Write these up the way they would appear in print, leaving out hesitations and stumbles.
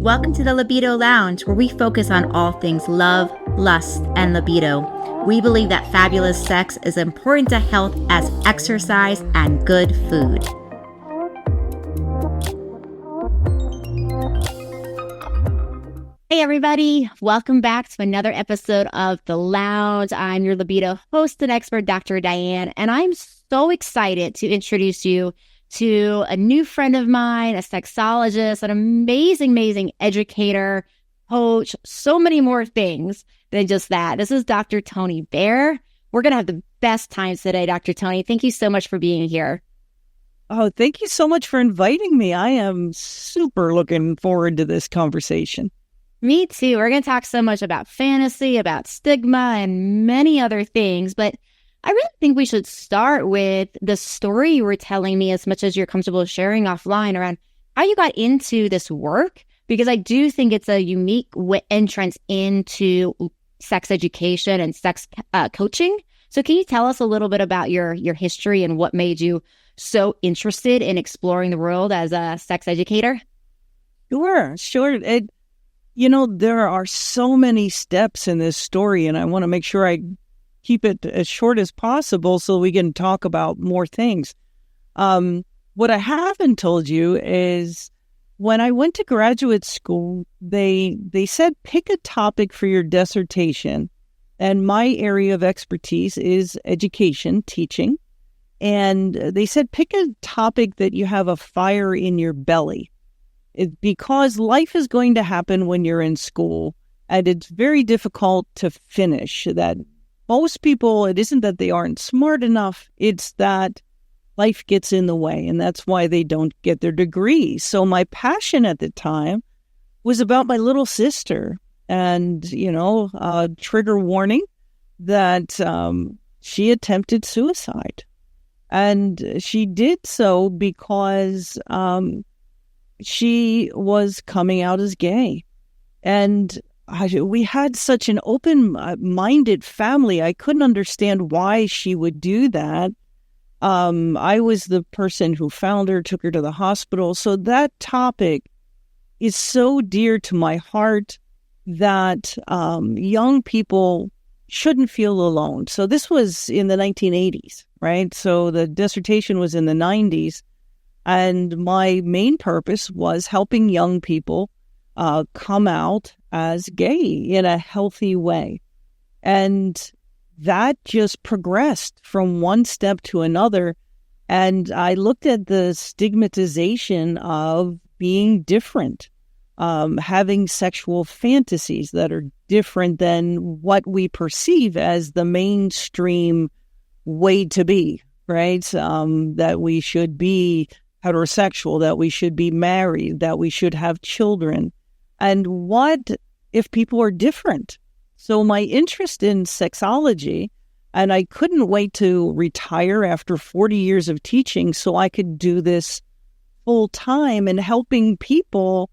Welcome to the Libido Lounge, where we focus on all things love, lust, and libido. We believe that fabulous sex is important to health as exercise and good food. Hey everybody, welcome back to another episode of The Lounge. I'm your libido host and expert, Dr. Diane, and I'm so excited to introduce you to a new friend of mine, a sexologist, an amazing educator, coach, so many more things than just that. This is Dr. Toni Bear. We're going to have the best times today, Dr. Toni. Thank you so much for being here. Oh, thank you so much for inviting me. I am super looking forward to this conversation. Me too. We're going to talk so much about fantasy, about stigma, and many other things, but I really think we should start with the story you were telling me, as much as you're comfortable sharing offline, around how you got into this work, because I do think it's a unique entrance into sex education and sex coaching. So can you tell us a little bit about your history and what made you so interested in exploring the world as a sex educator? Sure. There are so many steps in this story, and I want to make sure I keep it as short as possible so we can talk about more things. What I haven't told you is when I went to graduate school, they said pick a topic for your dissertation. And my area of expertise is education, teaching. And they said pick a topic that you have a fire in your belly. Because life is going to happen when you're in school, and it's very difficult to finish. That most people, it isn't that they aren't smart enough, it's that life gets in the way, and that's why they don't get their degree. So my passion at the time was about my little sister, and, trigger warning that she attempted suicide. And she did so because she was coming out as gay. And we had such an open-minded family. I couldn't understand why she would do that. I was the person who found her, took her to the hospital. So that topic is so dear to my heart that young people shouldn't feel alone. So this was in the 1980s, right? So the dissertation was in the 90s. And my main purpose was helping young people come out as gay in a healthy way. And that just progressed from one step to another. And I looked at the stigmatization of being different, having sexual fantasies that are different than what we perceive as the mainstream way to be, right? That we should be heterosexual, that we should be married, that we should have children. And what if people are different? So my interest in sexology, and I couldn't wait to retire after 40 years of teaching so I could do this full time and helping people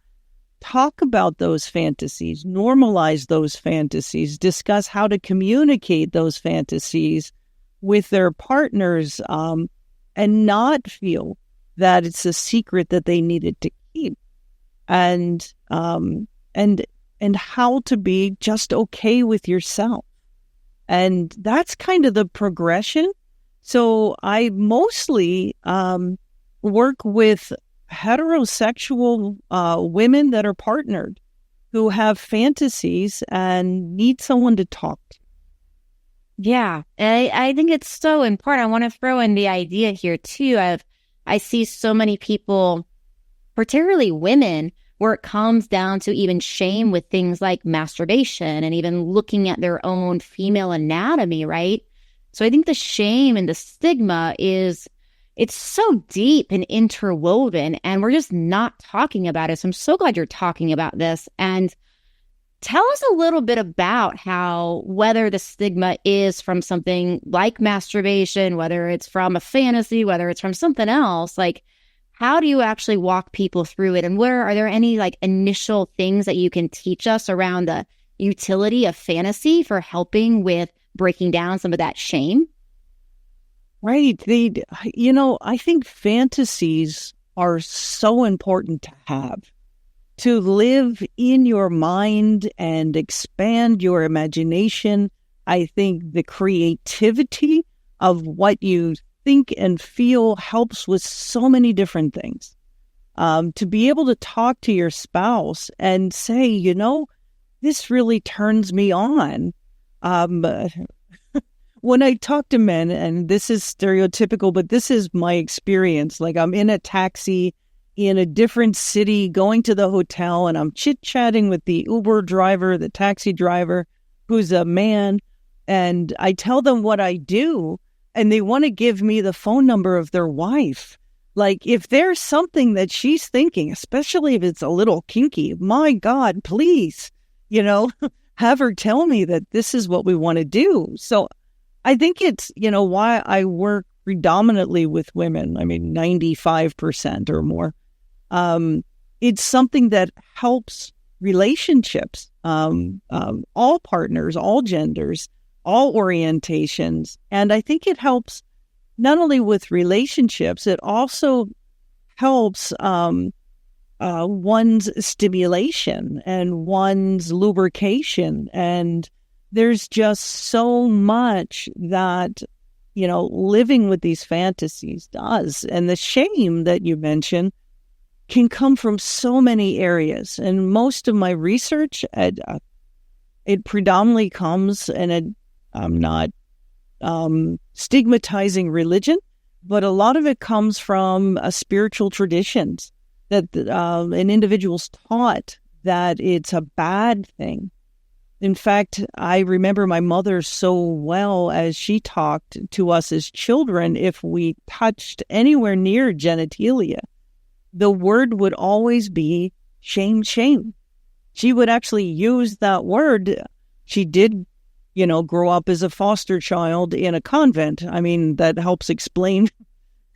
talk about those fantasies, normalize those fantasies, discuss how to communicate those fantasies with their partners, and not feel that it's a secret that they needed to keep, and how to be just okay with yourself. And that's kind of the progression. So I mostly work with heterosexual women that are partnered, who have fantasies and need someone to talk to. Yeah, I think it's so important. I want to throw in the idea here too of, I see so many people, particularly women, where it comes down to even shame with things like masturbation and even looking at their own female anatomy, right? So I think the shame and the stigma it's so deep and interwoven, and we're just not talking about it. So I'm so glad you're talking about this. And tell us a little bit about how, whether the stigma is from something like masturbation, whether it's from a fantasy, whether it's from something else, like, how do you actually walk people through it? And are there any like initial things that you can teach us around the utility of fantasy for helping with breaking down some of that shame? Right. I think fantasies are so important to have. to live in your mind and expand your imagination. I think the creativity of what you think and feel helps with so many different things. To be able to talk to your spouse and say, this really turns me on. When I talk to men, and this is stereotypical, but this is my experience, like I'm in a taxi in a different city going to the hotel, and I'm chit-chatting with the Uber driver, the taxi driver, who's a man, and I tell them what I do, and they want to give me the phone number of their wife. Like, if there's something that she's thinking, especially if it's a little kinky, my God, please, have her tell me that this is what we want to do. So I think it's, why I work predominantly with women. I mean, 95% or more. It's something that helps relationships, all partners, all genders, all orientations. And I think it helps not only with relationships, it also helps one's stimulation and one's lubrication. And there's just so much that, living with these fantasies does. And the shame that you mentioned can come from so many areas. And most of my research, it predominantly comes, and I'm not stigmatizing religion, but a lot of it comes from spiritual traditions that an individual's taught that it's a bad thing. In fact, I remember my mother so well as she talked to us as children. If we touched anywhere near genitalia, the word would always be shame, shame. She would actually use that word. She did, grow up as a foster child in a convent. I mean, that helps explain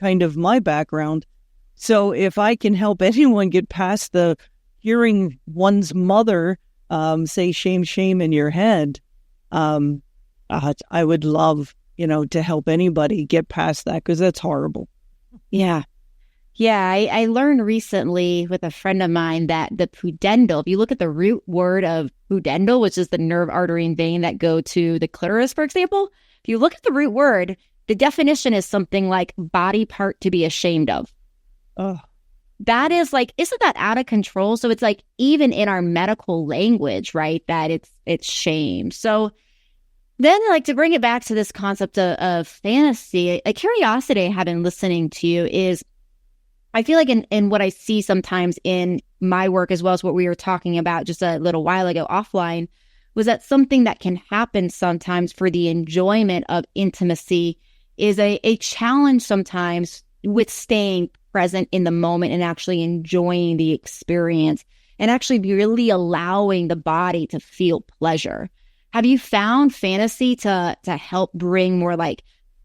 kind of my background. So if I can help anyone get past the hearing one's mother say shame, shame in your head, I would love, to help anybody get past that, because that's horrible. Yeah. Yeah, I learned recently with a friend of mine that the pudendal, if you look at the root word of pudendal, which is the nerve, artery, and vein that go to the clitoris, for example, if you look at the root word, the definition is something like body part to be ashamed of. Oh. That is like, isn't that out of control? So it's like, even in our medical language, right, that it's shame. So then, like, to bring it back to this concept of fantasy, a curiosity I have been listening to you is, I feel like in what I see sometimes in my work, as well as what we were talking about just a little while ago offline, was that something that can happen sometimes for the enjoyment of intimacy is a challenge sometimes with staying present in the moment and actually enjoying the experience and actually be really allowing the body to feel pleasure. Have you found fantasy to help bring more like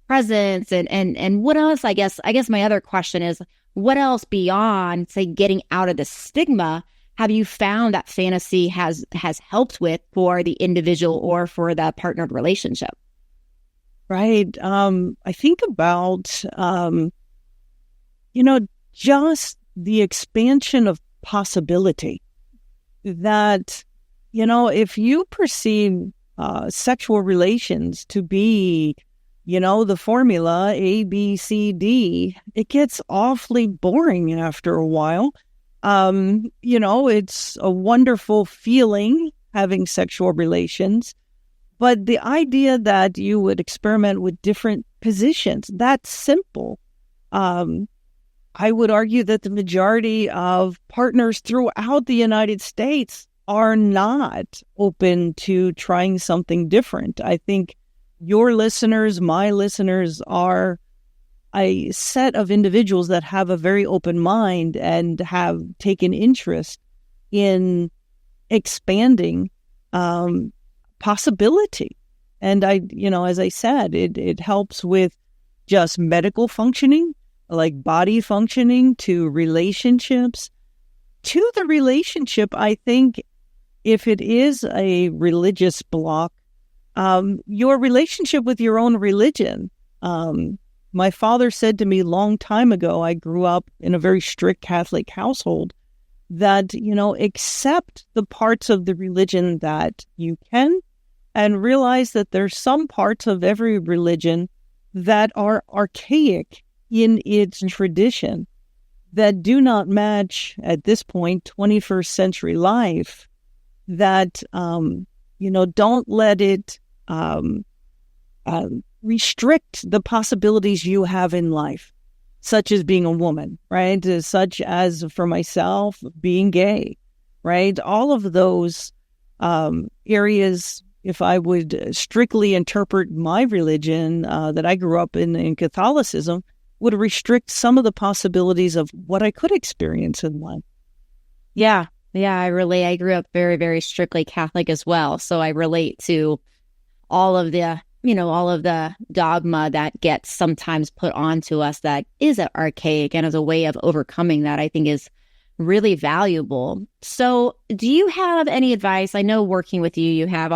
presence and what else? I guess my other question is, what else beyond, say, getting out of the stigma have you found that fantasy has helped with for the individual or for the partnered relationship? Right. I think about, just the expansion of possibility that, if you perceive sexual relations to be, the formula A, B, C, D, it gets awfully boring after a while. It's a wonderful feeling having sexual relations, but the idea that you would experiment with different positions, that's simple. I would argue that the majority of partners throughout the United States are not open to trying something different. I think your listeners, my listeners, are a set of individuals that have a very open mind and have taken interest in expanding possibility. And as I said, it helps with just medical functioning, like body functioning, to relationships. To the relationship, I think if it is a religious block, your relationship with your own religion. My father said to me a long time ago, I grew up in a very strict Catholic household, that, accept the parts of the religion that you can, and realize that there's some parts of every religion that are archaic in its tradition, that do not match, at this point, 21st century life, that, don't let it restrict the possibilities you have in life, such as being a woman, right? Such as, for myself, being gay, right? All of those areas, if I would strictly interpret my religion that I grew up in Catholicism, would restrict some of the possibilities of what I could experience in life. Yeah. Yeah, I relate. I grew up very, very strictly Catholic as well. So I relate to all of the dogma that gets sometimes put onto us that is archaic, and as a way of overcoming that, I think is really valuable. So do you have any advice? I know working with you, you have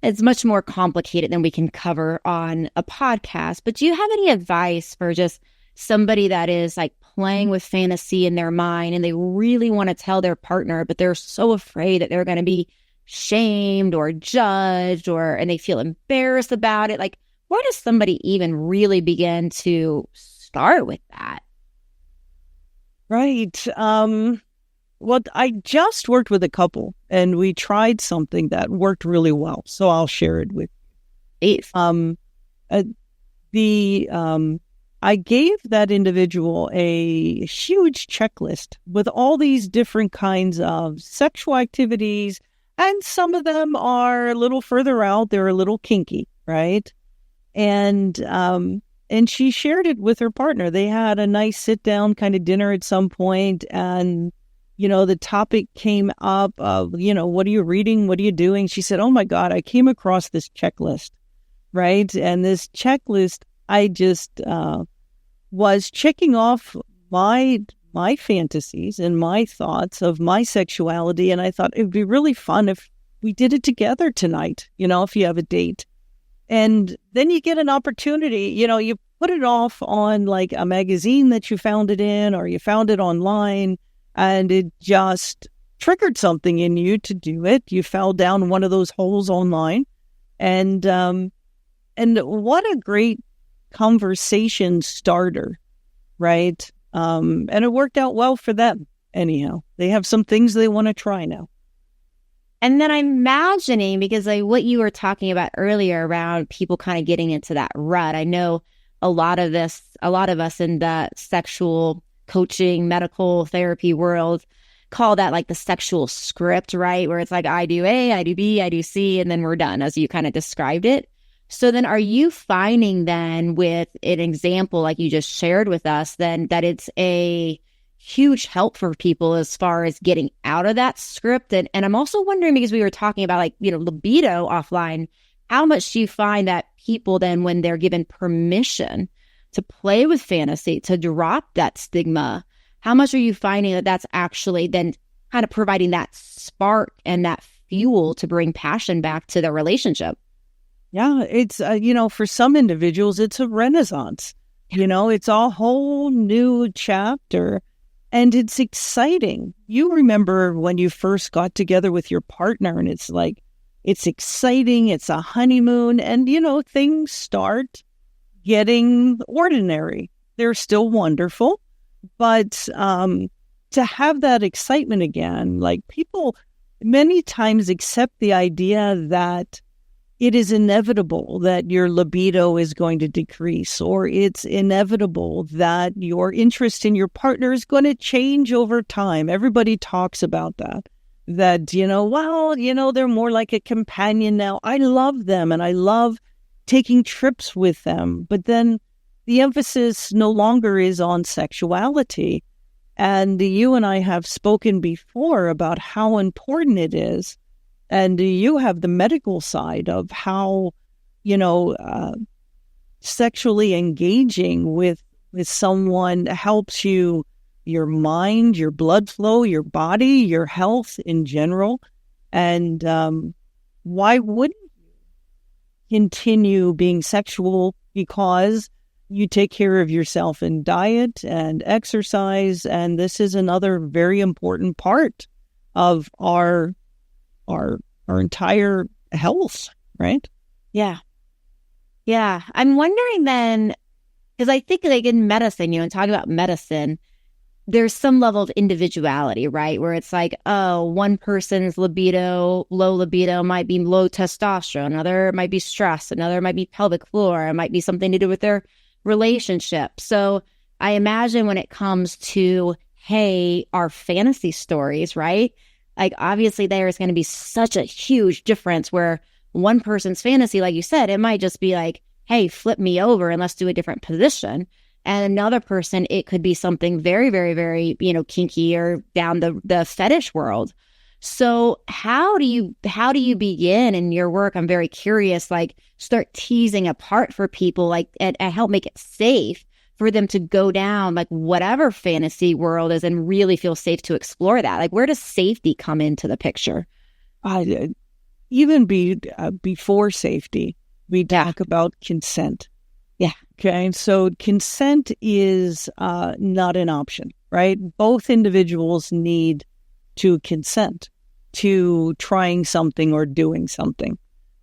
it's much more complicated than we can cover on a podcast, but do you have any advice for just somebody that is like playing with fantasy in their mind and they really want to tell their partner, but they're so afraid that they're going to be shamed or judged, and they feel embarrassed about it? Like, where does somebody even really begin to start with that? Right. Well, I just worked with a couple and we tried something that worked really well. So I'll share it with you. I gave that individual a huge checklist with all these different kinds of sexual activities, and some of them are a little further out. They're a little kinky, right? And she shared it with her partner. They had a nice sit-down kind of dinner at some point, and the topic came up of, what are you reading? What are you doing? She said, oh my God, I came across this checklist, right? And this checklist, I just was checking off my fantasies and my thoughts of my sexuality. And I thought it'd be really fun if we did it together tonight, if you have a date. And then you get an opportunity, you put it off on like a magazine that you found it in, or you found it online, and it just triggered something in you to do it. You fell down one of those holes online. And what a great conversation starter, right? And it worked out well for them. Anyhow, they have some things they want to try now. And then I'm imagining, because what you were talking about earlier around people kind of getting into that rut, I know a lot of us in the sexual coaching, medical therapy world call that like the sexual script, right? Where it's like, I do A, I do B, I do C, and then we're done, as you kind of described it. So then are you finding then, with an example like you just shared with us, then that it's a huge help for people as far as getting out of that script? And I'm also wondering, because we were talking about like, libido offline, how much do you find that people then, when they're given permission to play with fantasy, to drop that stigma, how much are you finding that that's actually then kind of providing that spark and that fuel to bring passion back to the relationship? Yeah, it's, for some individuals, it's a renaissance. It's a whole new chapter, and it's exciting. You remember when you first got together with your partner, and it's like, it's exciting, it's a honeymoon, and, things start getting ordinary. They're still wonderful, but to have that excitement again, like, people many times accept the idea that it is inevitable that your libido is going to decrease, or it's inevitable that your interest in your partner is going to change over time. Everybody talks about that, they're more like a companion now. I love them and I love taking trips with them. But then the emphasis no longer is on sexuality. And you and I have spoken before about how important it is. And you have the medical side of how, sexually engaging with someone helps you, your mind, your blood flow, your body, your health in general. And why wouldn't you continue being sexual? Because you take care of yourself in diet and exercise. And this is another very important part of our entire health, right? Yeah. Yeah. I'm wondering then, because I think like in medicine, and talking about medicine, there's some level of individuality, right? Where it's like, oh, one person's low libido might be low testosterone, another might be stress, another might be pelvic floor, it might be something to do with their relationship. So I imagine when it comes to, hey, our fantasy stories, right? Like obviously there is going to be such a huge difference where one person's fantasy, like you said, it might just be like, hey, flip me over and let's do a different position. And another person, it could be something very, very, very, kinky or down the fetish world. So how do you begin in your work? I'm very curious, like start teasing apart for people, like and help make it safe for them to go down like whatever fantasy world is and really feel safe to explore that. Like where does safety come into the picture? Even before safety, we talk about consent. Yeah. Okay. So consent is not an option, right? Both individuals need to consent to trying something or doing something.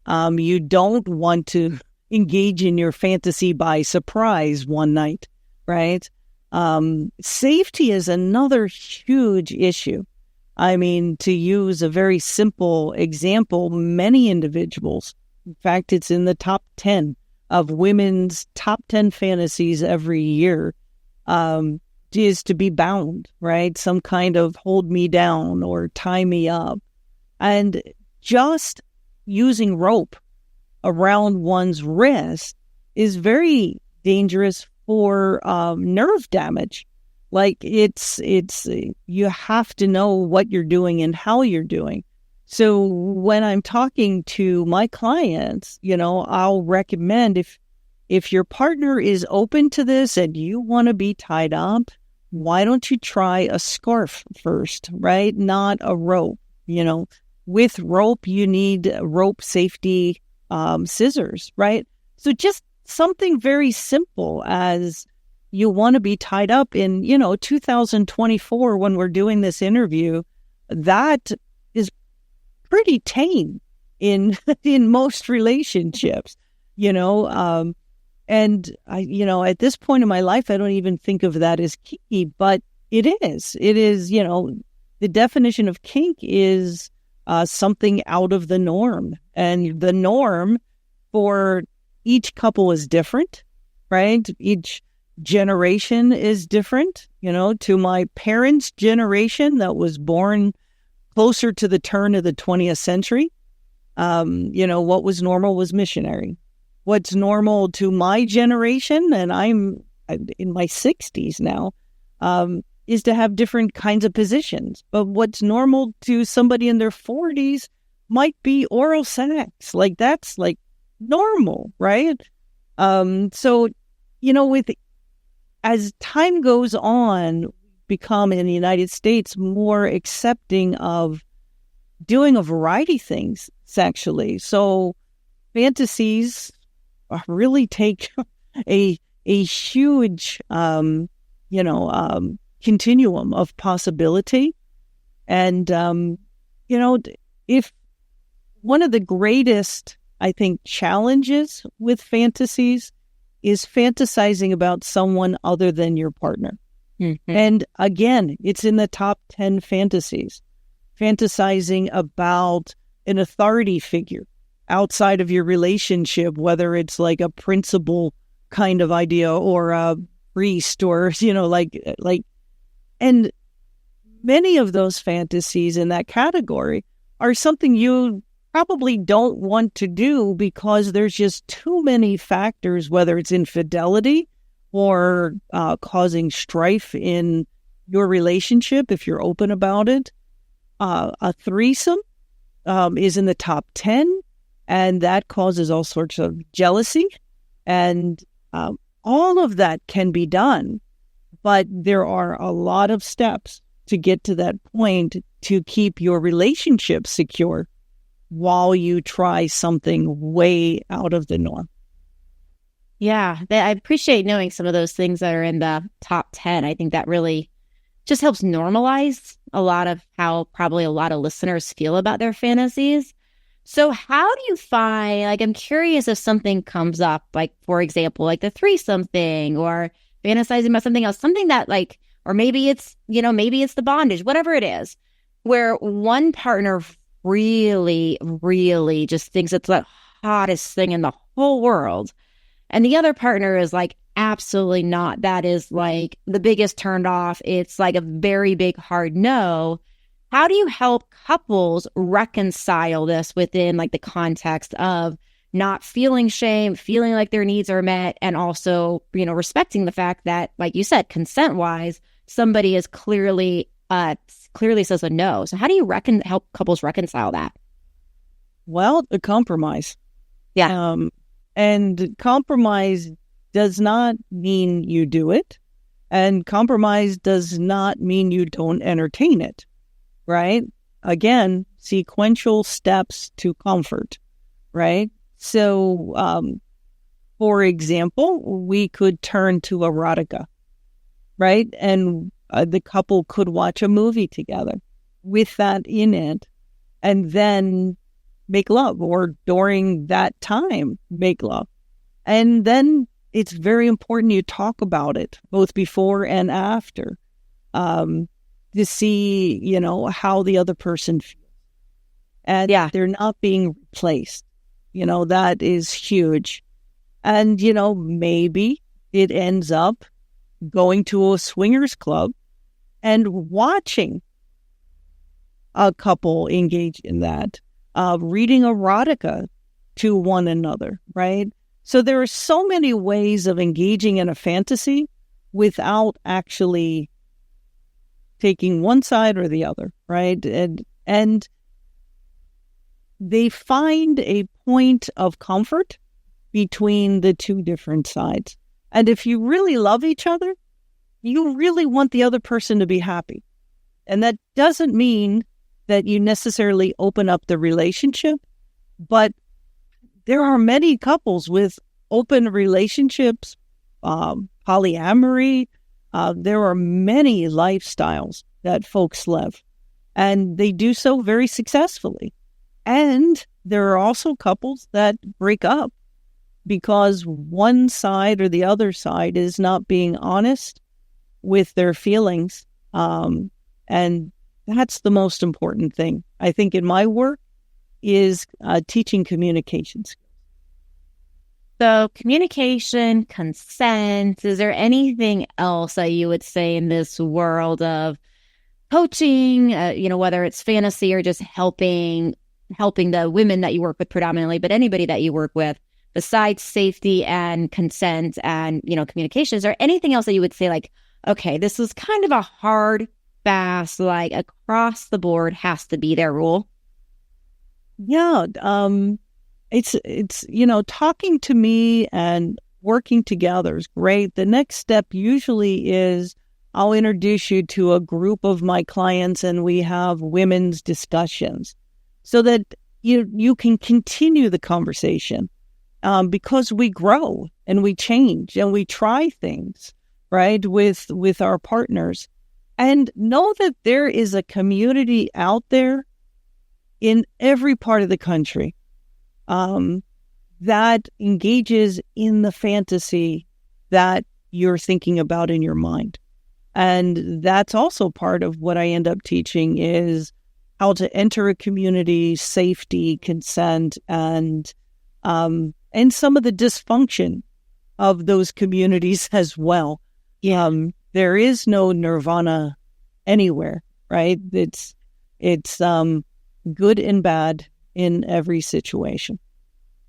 You don't want to engage in your fantasy by surprise one night, right? Safety is another huge issue. I mean, to use a very simple example, many individuals, in fact, it's in the top 10 of women's top 10 fantasies every year, is to be bound, right? Some kind of hold me down or tie me up. And just using rope around one's wrist is very dangerous for nerve damage. Like it's you have to know what you're doing and how you're doing. So when I'm talking to my clients, I'll recommend if your partner is open to this and you want to be tied up, why don't you try a scarf first, right? Not a rope. With rope, you need rope safety scissors, right? So just something very simple as you want to be tied up in, 2024 when we're doing this interview, that is pretty tame in most relationships, and I, at this point in my life, I don't even think of that as kinky, but it is, the definition of kink is something out of the norm, and the norm for each couple is different, right? Each generation is different, to my parents' generation that was born closer to the turn of the 20th century, what was normal was missionary. What's normal to my generation, and I'm in my 60s now, is to have different kinds of positions. But what's normal to somebody in their 40s might be oral sex. Like that's like normal, right? So, as time goes on, become in the United States more accepting of doing a variety of things sexually. So fantasies really take a huge, continuum of possibility. And, if one of the greatest, I think, challenges with fantasies is fantasizing about someone other than your partner. Mm-hmm. And again, it's in the top 10 fantasies. Fantasizing about an authority figure outside of your relationship, whether it's like a principal kind of idea or a priest or, and many of those fantasies in that category are something you probably don't want to do because there's just too many factors, whether it's infidelity or causing strife in your relationship, if you're open about it. A threesome is in the top 10, and that causes all sorts of jealousy. And all of that can be done, but there are a lot of steps to get to that point to keep your relationship secure while you try something way out of the norm. Yeah, I appreciate knowing some of those things that are in the top 10. I think that really just helps normalize a lot of how probably a lot of listeners feel about their fantasies. So, how do you find, like, I'm curious if something comes up, like, for example, like the threesome thing or fantasizing about something else, something that, like, or maybe it's, maybe it's the bondage, whatever it is, where one partner really, really just thinks it's the hottest thing in the whole world. And the other partner is like, absolutely not. That is like the biggest turned off. It's like a very big hard no. How do you help couples reconcile this within like the context of not feeling shame, feeling like their needs are met, and also, respecting the fact that, like you said, consent wise, somebody is clearly says a no. So how do you help couples reconcile that? Well, a compromise. Yeah. And compromise does not mean you do it. And compromise does not mean you don't entertain it, right? Again, sequential steps to comfort, right? So, for example, we could turn to erotica, right? And the couple could watch a movie together with that in it, and then make love, or during that time, make love. And then it's very important you talk about it, both before and after, to see, how the other person feels. And they're not being replaced. That is huge. And, maybe it ends up going to a swingers club and watching a couple engage in that, reading erotica to one another, right? So there are so many ways of engaging in a fantasy without actually taking one side or the other, right? And they find a point of comfort between the two different sides. And if you really love each other, you really want the other person to be happy. And that doesn't mean that you necessarily open up the relationship, but there are many couples with open relationships, polyamory. There are many lifestyles that folks live, and they do so very successfully. And there are also couples that break up because one side or the other side is not being honest with their feelings. And that's the most important thing, I think, in my work, is teaching communication skills. So communication, consent, is there anything else that you would say in this world of coaching, whether it's fantasy or just helping the women that you work with predominantly, but anybody that you work with, besides safety and consent and, communication, is there anything else that you would say, like, okay, this is kind of a hard, fast, like across the board has to be their rule? Yeah. It's talking to me and working together is great. The next step usually is I'll introduce you to a group of my clients and we have women's discussions so that you can continue the conversation, because we grow and we change and we try things, right, with our partners. And know that there is a community out there in every part of the country that engages in the fantasy that you're thinking about in your mind. And that's also part of what I end up teaching, is how to enter a community, safety, consent, and some of the dysfunction of those communities as well. There is no nirvana anywhere, right? It's good and bad in every situation.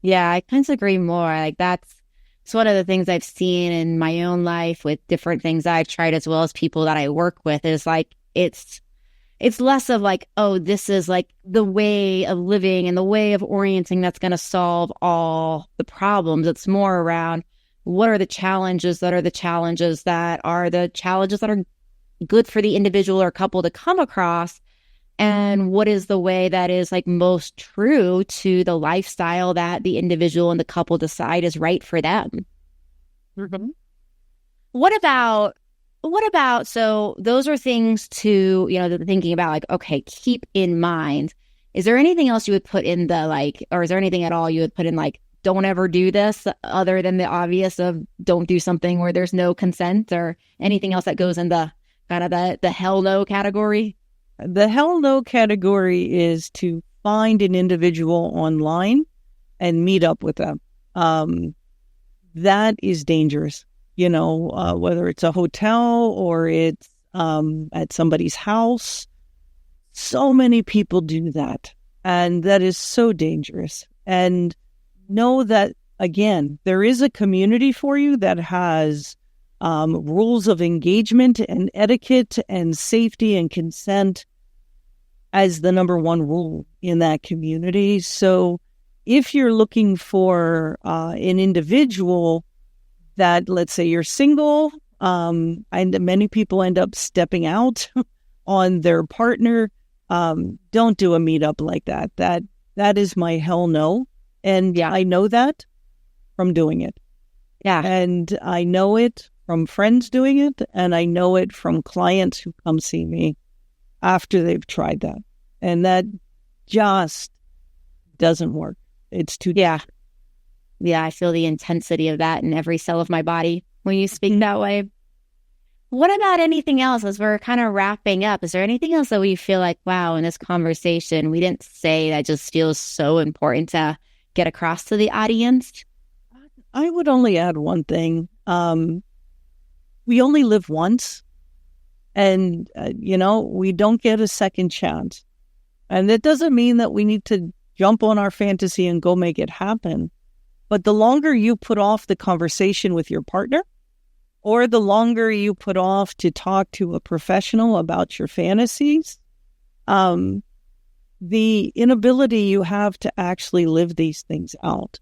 Yeah, I kind of agree more. Like it's one of the things I've seen in my own life with different things I've tried, as well as people that I work with, is like it's less of like, oh, this is like the way of living and the way of orienting that's going to solve all the problems. It's more around, what are the challenges that are the challenges that are good for the individual or couple to come across, and what is the way that is like most true to the lifestyle that the individual and the couple decide is right for them. Mhm. What about, so those are things to, thinking about, like, okay, keep in mind. Is there anything else you would put in the, like, or is there anything at all you would put in, like, don't ever do this, other than the obvious of don't do something where there's no consent, or anything else that goes in the kind of the hell no category? The hell no category is to find an individual online and meet up with them. That is dangerous. Whether it's a hotel or it's at somebody's house. So many people do that. And that is so dangerous. And know that, again, there is a community for you that has rules of engagement and etiquette and safety and consent as the number one rule in that community. So if you're looking for an individual that, let's say you're single, and many people end up stepping out on their partner, don't do a meetup like that. That is my hell no. And Yeah. I know that from doing it. Yeah. And I know it from friends doing it. And I know it from clients who come see me after they've tried that. And that just doesn't work. It's too... Yeah. Yeah. I feel the intensity of that in every cell of my body when you speak that way. What about anything else as we're kind of wrapping up? Is there anything else that we feel like, wow, in this conversation, we didn't say that just feels so important to get across to the audience? I would only add one thing. We only live once, and, we don't get a second chance. And that doesn't mean that we need to jump on our fantasy and go make it happen. But the longer you put off the conversation with your partner, or the longer you put off to talk to a professional about your fantasies, the inability you have to actually live these things out.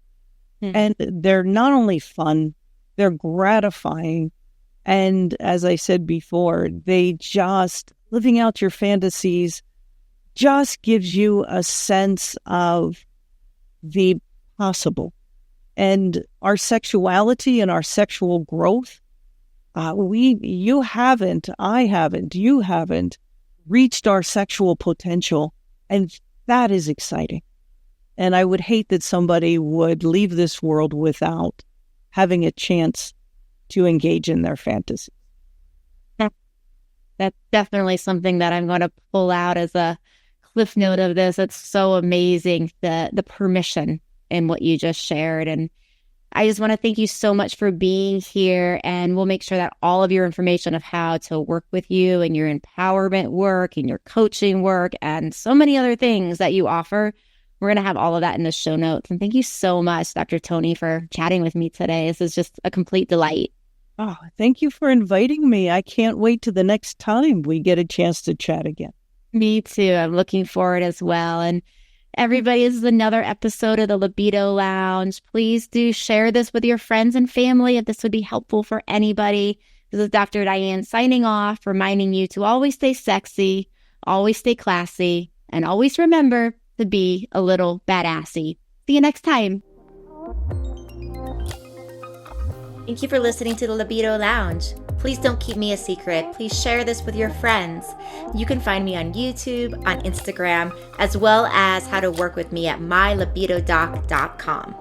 Mm-hmm. And they're not only fun, they're gratifying. And as I said before, living out your fantasies just gives you a sense of the possible. And our sexuality and our sexual growth, you haven't reached our sexual potential. And that is exciting. And I would hate that somebody would leave this world without having a chance to engage in their fantasy. That's definitely something that I'm going to pull out as a cliff note of this. It's so amazing, the permission in what you just shared. And I just want to thank you so much for being here. And we'll make sure that all of your information of how to work with you and your empowerment work and your coaching work and so many other things that you offer, we're going to have all of that in the show notes. And thank you so much, Dr. Toni, for chatting with me today. This is just a complete delight. Oh, thank you for inviting me. I can't wait to the next time we get a chance to chat again. Me too. I'm looking forward as well. And everybody, this is another episode of the Libido Lounge. Please do share this with your friends and family if this would be helpful for anybody. This is Dr. Diane signing off, reminding you to always stay sexy, always stay classy, and always remember to be a little badassy. See you next time. Thank you for listening to the Libido Lounge. Please don't keep me a secret. Please share this with your friends. You can find me on YouTube, on Instagram, as well as how to work with me at mylibidodoc.com.